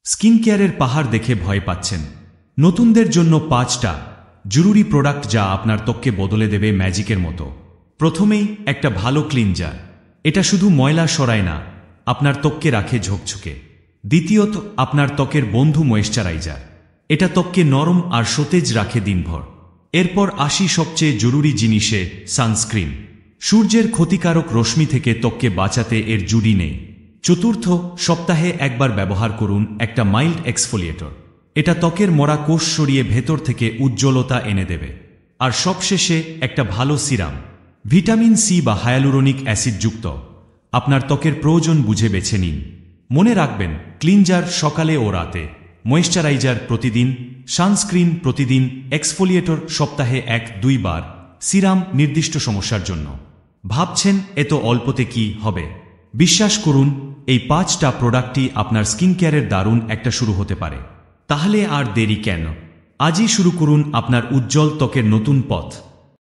Skin কেয়ারের পাহাড় দেখে ভয় পাচ্ছেন? নতুনদের জন্য 5টা জরুরি প্রোডাক্ট যা আপনার ত্বককে বদলে দেবে ম্যাজিকের মতো। প্রথমেই একটা ভালো ক্লিনজার। এটা শুধু ময়লা সরায় না, আপনার ত্বককে রাখে ঝকঝকে। দ্বিতীয়ত, আপনার ত্বকের বন্ধু ময়েশ্চারাইজার। এটা ত্বককে নরম আর সতেজ রাখে দিনভর। এরপর আসি সবচেয়ে জরুরি জিনিসে, সানস্ক্রিন। সূর্যের ক্ষতিকারক রশ্মি থেকে ত্বককে বাঁচাতে এর জুড়ি নেই। চতুর্থ, সপ্তাহে একবার ব্যবহার করুন একটা মাইল্ড এক্সফোলিয়েটর। এটা ত্বকের মরা কোষ সরিয়ে ভেতর থেকে উজ্জ্বলতা এনে দেবে। আর সবশেষে একটা ভালো সিরাম, ভিটামিন সি বা হায়ালুরোনিক অ্যাসিড যুক্ত। আপনার ত্বকের প্রয়োজন বুঝে বেছে নিন। মনে রাখবেন, ক্লিনজার সকালে ও রাতে, ময়েশ্চারাইজার প্রতিদিন, সানস্ক্রিন প্রতিদিন, এক্সফোলিয়েটর সপ্তাহে 1-2 বার, সিরাম নির্দিষ্ট সমস্যার জন্য। ভাবছেন এত অল্পতে কি হবে? বিশ্বাস করুন, এই 5টা প্রোডাক্টই আপনার স্কিন কেয়ারের দারুণ একটা শুরু হতে পারে। তাহলে আর দেরি কেন? আজই শুরু করুন আপনার উজ্জ্বল ত্বকের নতুন পথ।